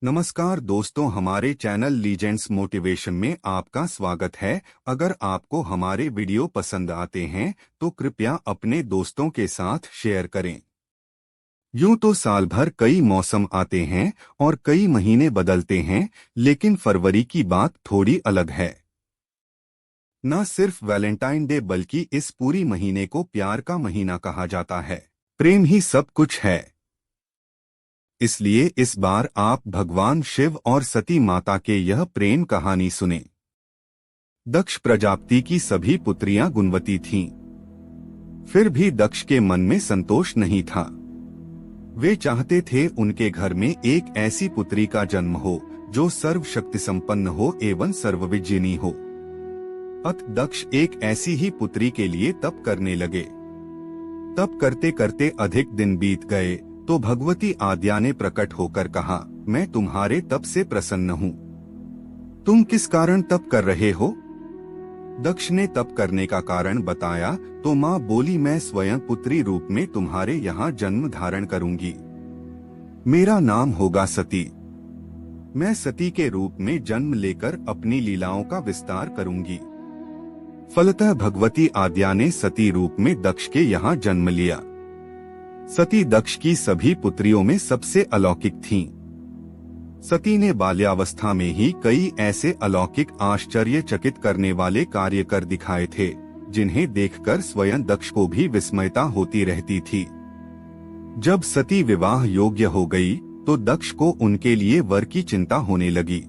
नमस्कार दोस्तों, हमारे चैनल लीजेंड्स मोटिवेशन में आपका स्वागत है। अगर आपको हमारे वीडियो पसंद आते हैं तो कृपया अपने दोस्तों के साथ शेयर करें। यूं तो साल भर कई मौसम आते हैं और कई महीने बदलते हैं, लेकिन फरवरी की बात थोड़ी अलग है। न सिर्फ वैलेंटाइन डे बल्कि इस पूरी महीने को प्यार का महीना कहा जाता है। प्रेम ही सब कुछ है। इसलिए इस बार आप भगवान शिव और सती माता के यह प्रेम कहानी सुने। दक्ष प्रजापति की सभी पुत्रियां गुणवती थीं। फिर भी दक्ष के मन में संतोष नहीं था। वे चाहते थे उनके घर में एक ऐसी पुत्री का जन्म हो जो सर्वशक्ति संपन्न हो एवं सर्वविज्ञानी हो। अत दक्ष एक ऐसी ही पुत्री के लिए तप करने लगे। तप करते करते अधिक दिन बीत गए तो भगवती आद्या ने प्रकट होकर कहा, मैं तुम्हारे तप से प्रसन्न हूँ। तुम किस कारण तप कर रहे हो? दक्ष ने तप करने का कारण बताया तो माँ बोली, मैं स्वयं पुत्री रूप में तुम्हारे यहाँ जन्म धारण करूंगी। मेरा नाम होगा सती। मैं सती के रूप में जन्म लेकर अपनी लीलाओं का विस्तार करूंगी। फलतः भगवती आद्या ने सती रूप में दक्ष के यहाँ जन्म लिया। सती दक्ष की सभी पुत्रियों में सबसे अलौकिक थीं। सती ने बाल्यावस्था में ही कई ऐसे अलौकिक आश्चर्यचकित करने वाले कार्य कर दिखाए थे, जिन्हें देखकर स्वयं दक्ष को भी विस्मयता होती रहती थी। जब सती विवाह योग्य हो गई तो दक्ष को उनके लिए वर की चिंता होने लगी।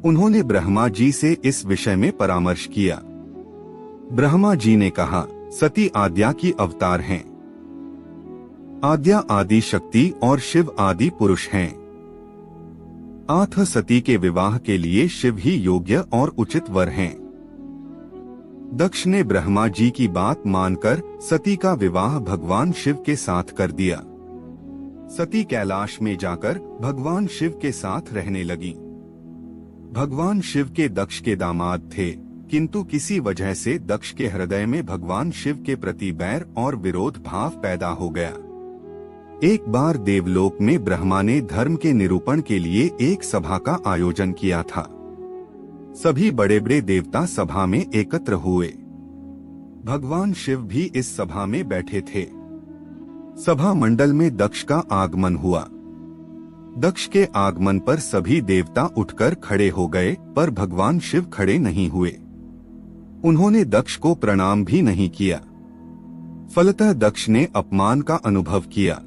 उन्होंने ब्रह्मा जी से इस विषय में परामर्श किया। ब्रह्मा जी ने कहा, सती आद्या की अवतार हैं। आद्या आदि शक्ति और शिव आदि पुरुष हैं। आथ सती के विवाह के लिए शिव ही योग्य और उचित वर हैं। दक्ष ने ब्रह्मा जी की बात मानकर सती का विवाह भगवान शिव के साथ कर दिया। सती कैलाश में जाकर भगवान शिव के साथ रहने लगी। भगवान शिव के दक्ष के दामाद थे, किंतु किसी वजह से दक्ष के हृदय में भगवान शिव के प्रति बैर और विरोध भाव पैदा हो गया। एक बार देवलोक में ब्रह्मा ने धर्म के निरूपण के लिए एक सभा का आयोजन किया था। सभी बड़े बड़े देवता सभा में एकत्र हुए। भगवान शिव भी इस सभा में बैठे थे। सभा मंडल में दक्ष का आगमन हुआ। दक्ष के आगमन पर सभी देवता उठकर खड़े हो गए, पर भगवान शिव खड़े नहीं हुए। उन्होंने दक्ष को प्रणाम भी नहीं किया। फलतः दक्ष ने अपमान का अनुभव किया।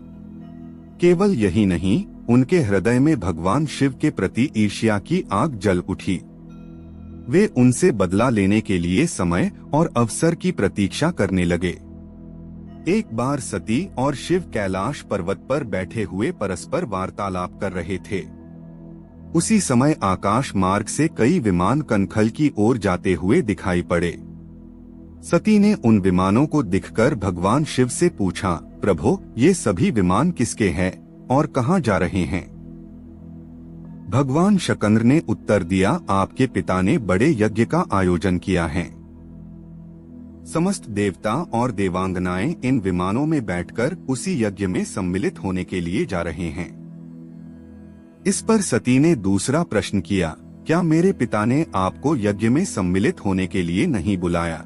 केवल यही नहीं, उनके हृदय में भगवान शिव के प्रति ईर्ष्या की आग जल उठी। वे उनसे बदला लेने के लिए समय और अवसर की प्रतीक्षा करने लगे। एक बार सती और शिव कैलाश पर्वत पर बैठे हुए परस्पर वार्तालाप कर रहे थे। उसी समय आकाश मार्ग से कई विमान कनखल की ओर जाते हुए दिखाई पड़े। सती ने उन विमानों को दिखकर भगवान शिव से पूछा, प्रभो, ये सभी विमान किसके हैं और कहाँ जा रहे हैं? भगवान शकंद्र ने उत्तर दिया, आपके पिता ने बड़े यज्ञ का आयोजन किया है। समस्त देवता और देवांगनाएं इन विमानों में बैठकर उसी यज्ञ में सम्मिलित होने के लिए जा रहे हैं। इस पर सती ने दूसरा प्रश्न किया, क्या मेरे पिता ने आपको यज्ञ में सम्मिलित होने के लिए नहीं बुलाया?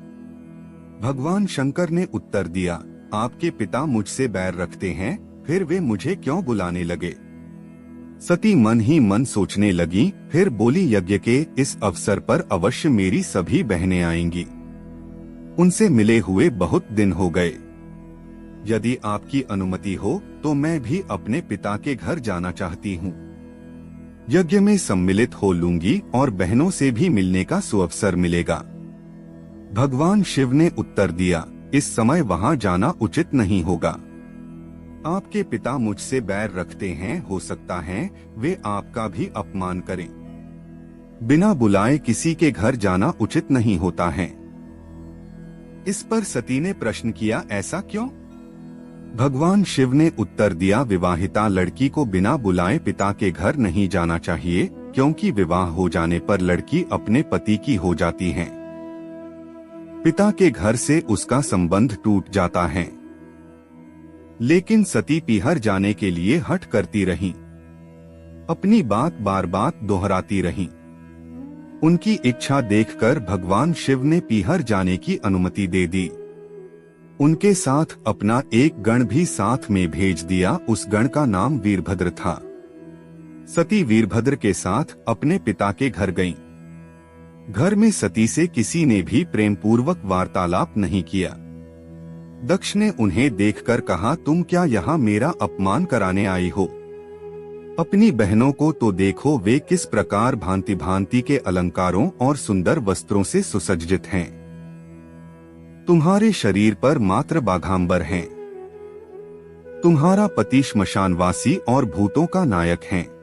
भगवान शंकर ने उत्तर दिया, आपके पिता मुझसे बैर रखते हैं, फिर वे मुझे क्यों बुलाने लगे? सती मन ही मन सोचने लगी, फिर बोली, यज्ञ के इस अवसर पर अवश्य मेरी सभी बहनें आएंगी। उनसे मिले हुए बहुत दिन हो गए। यदि आपकी अनुमति हो तो मैं भी अपने पिता के घर जाना चाहती हूँ। यज्ञ में सम्मिलित हो लूंगी और बहनों से भी मिलने का सुअवसर मिलेगा। भगवान शिव ने उत्तर दिया, इस समय वहां जाना उचित नहीं होगा। आपके पिता मुझसे बैर रखते हैं, हो सकता है वे आपका भी अपमान करें। बिना बुलाए किसी के घर जाना उचित नहीं होता है। इस पर सती ने प्रश्न किया, ऐसा क्यों? भगवान शिव ने उत्तर दिया, विवाहिता लड़की को बिना बुलाए पिता के घर नहीं जाना चाहिए, क्योंकि विवाह हो जाने पर लड़की अपने पति की हो जाती है। पिता के घर से उसका संबंध टूट जाता है। लेकिन सती पीहर जाने के लिए हठ करती रहीं। अपनी बात बार बार दोहराती रहीं। उनकी इच्छा देखकर भगवान शिव ने पीहर जाने की अनुमति दे दी। उनके साथ अपना एक गण भी साथ में भेज दिया। उस गण का नाम वीरभद्र था। सती वीरभद्र के साथ अपने पिता के घर गईं। घर में सती से किसी ने भी प्रेम पूर्वक वार्तालाप नहीं किया। दक्ष ने उन्हें देखकर कहा, तुम क्या यहाँ मेरा अपमान कराने आई हो? अपनी बहनों को तो देखो, वे किस प्रकार भांति भांति के अलंकारों और सुंदर वस्त्रों से सुसज्जित हैं। तुम्हारे शरीर पर मात्र बाघांबर हैं। तुम्हारा पति श्मशानवासी और भूतों का नायक है।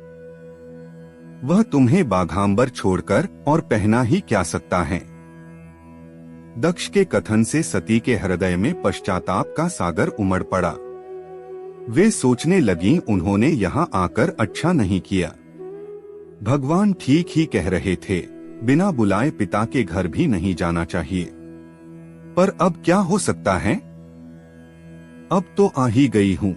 वह तुम्हें बाघांबर छोड़कर और पहना ही क्या सकता है? दक्ष के कथन से सती के हृदय में पश्चाताप का सागर उमड़ पड़ा। वे सोचने लगी, उन्होंने यहाँ आकर अच्छा नहीं किया। भगवान ठीक ही कह रहे थे, बिना बुलाए पिता के घर भी नहीं जाना चाहिए। पर अब क्या हो सकता है? अब तो आ ही गई हूँ।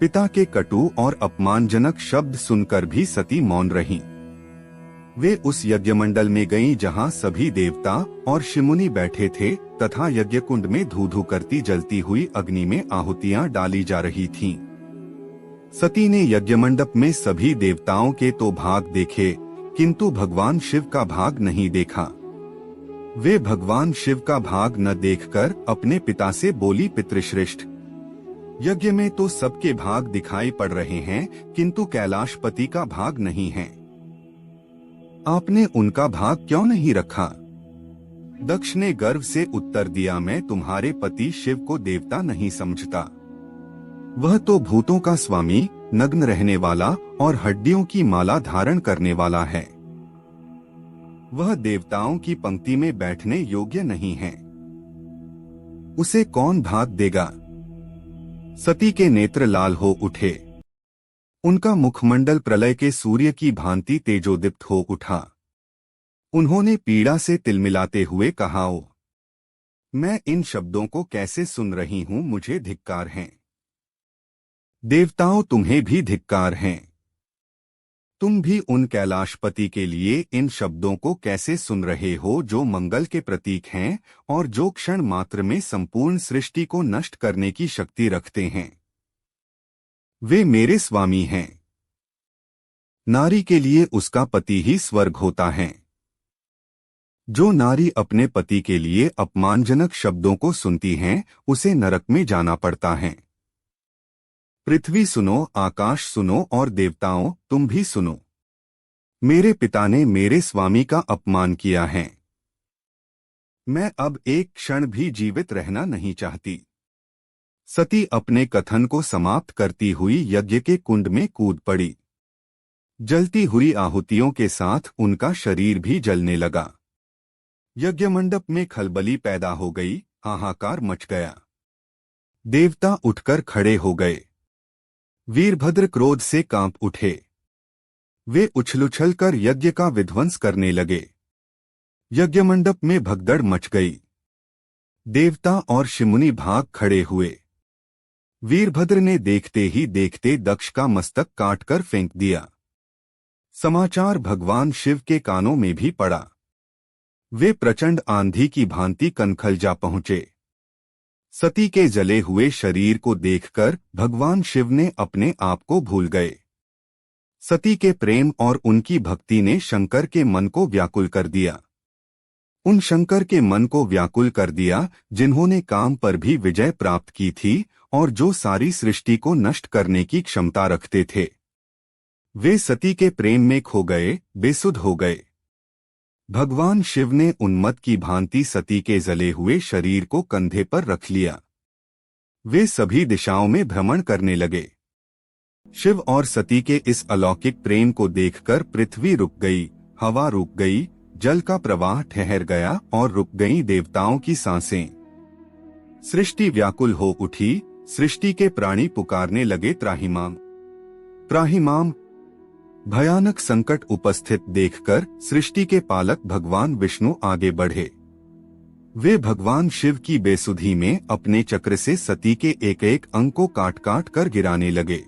पिता के कटु और अपमानजनक शब्द सुनकर भी सती मौन रहीं। वे उस यज्ञमंडल में गईं जहां सभी देवता और शिमुनि बैठे थे तथा यज्ञ कुंड में धू धू करती जलती हुई अग्नि में आहुतियां डाली जा रही थीं। सती ने यज्ञमंडप में सभी देवताओं के तो भाग देखे, किंतु भगवान शिव का भाग नहीं देखा। वे भगवान शिव का भाग न देखकर अपने पिता से बोली, पितृश्रेष्ठ, यज्ञ में तो सबके भाग दिखाई पड़ रहे हैं, किंतु कैलाशपति का भाग नहीं है। आपने उनका भाग क्यों नहीं रखा? दक्ष ने गर्व से उत्तर दिया, मैं तुम्हारे पति शिव को देवता नहीं समझता। वह तो भूतों का स्वामी, नग्न रहने वाला और हड्डियों की माला धारण करने वाला है। वह देवताओं की पंक्ति में बैठने योग्य नहीं है। उसे कौन भाग देगा? सती के नेत्र लाल हो उठे। उनका मुखमंडल प्रलय के सूर्य की भांति तेजोदीप्त हो उठा। उन्होंने पीड़ा से तिलमिलाते हुए कहा, ओ, मैं इन शब्दों को कैसे सुन रही हूं, मुझे धिक्कार है। देवताओं, तुम्हें भी धिक्कार है। तुम भी उन कैलाशपति के लिए इन शब्दों को कैसे सुन रहे हो जो मंगल के प्रतीक हैं और जो क्षण मात्र में संपूर्ण सृष्टि को नष्ट करने की शक्ति रखते हैं। वे मेरे स्वामी हैं। नारी के लिए उसका पति ही स्वर्ग होता है। जो नारी अपने पति के लिए अपमानजनक शब्दों को सुनती हैं, उसे नरक में जाना पड़ता है। पृथ्वी सुनो, आकाश सुनो और देवताओं, तुम भी सुनो। मेरे पिता ने मेरे स्वामी का अपमान किया है। मैं अब एक क्षण भी जीवित रहना नहीं चाहती। सती अपने कथन को समाप्त करती हुई यज्ञ के कुंड में कूद पड़ी। जलती हुई आहुतियों के साथ उनका शरीर भी जलने लगा। यज्ञमंडप में खलबली पैदा हो गई, हाहाकार मच गया। देवता उठकर खड़े हो गए। वीरभद्र क्रोध से कांप उठे। वे उछल-उछलकर यज्ञ का विध्वंस करने लगे। यज्ञमंडप में भगदड़ मच गई। देवता और शिमुनि भाग खड़े हुए। वीरभद्र ने देखते ही देखते दक्ष का मस्तक काटकर फेंक दिया। समाचार भगवान शिव के कानों में भी पड़ा। वे प्रचंड आंधी की भांति कनखल जा पहुंचे। सती के जले हुए शरीर को देखकर भगवान शिव ने अपने आप को भूल गए। सती के प्रेम और उनकी भक्ति ने शंकर के मन को व्याकुल कर दिया। उन शंकर के मन को व्याकुल कर दिया जिन्होंने काम पर भी विजय प्राप्त की थी और जो सारी सृष्टि को नष्ट करने की क्षमता रखते थे। वे सती के प्रेम में खो गए, बेसुध हो गए। भगवान शिव ने उन्मत्त की भांति सती के जले हुए शरीर को कंधे पर रख लिया। वे सभी दिशाओं में भ्रमण करने लगे। शिव और सती के इस अलौकिक प्रेम को देखकर पृथ्वी रुक गई, हवा रुक गई, जल का प्रवाह ठहर गया और रुक गईं देवताओं की सांसें। सृष्टि व्याकुल हो उठी। सृष्टि के प्राणी पुकारने लगे, त्राहिमाम, त्राहिमाम। भयानक संकट उपस्थित देखकर सृष्टि के पालक भगवान विष्णु आगे बढ़े। वे भगवान शिव की बेसुधी में अपने चक्र से सती के एक एक अंग को काट काट कर गिराने लगे।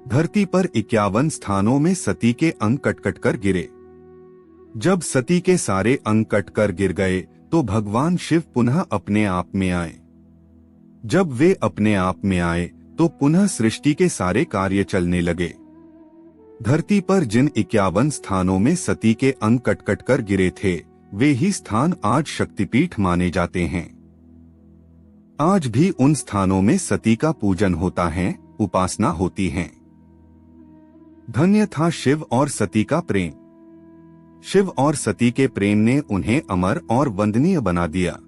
धरती पर 51 स्थानों में सती के अंग कट कर गिरे। जब सती के सारे अंग कटकर गिर गए तो भगवान शिव पुनः अपने आप में आए। जब वे अपने आप में आए तो पुनः सृष्टि के सारे कार्य चलने लगे। धरती पर जिन 51 स्थानों में सती के अंग कट कर गिरे थे, वे ही स्थान आज शक्तिपीठ माने जाते हैं। आज भी उन स्थानों में सती का पूजन होता है, उपासना होती है। धन्य था शिव और सती का प्रेम। शिव और सती के प्रेम ने उन्हें अमर और वंदनीय बना दिया।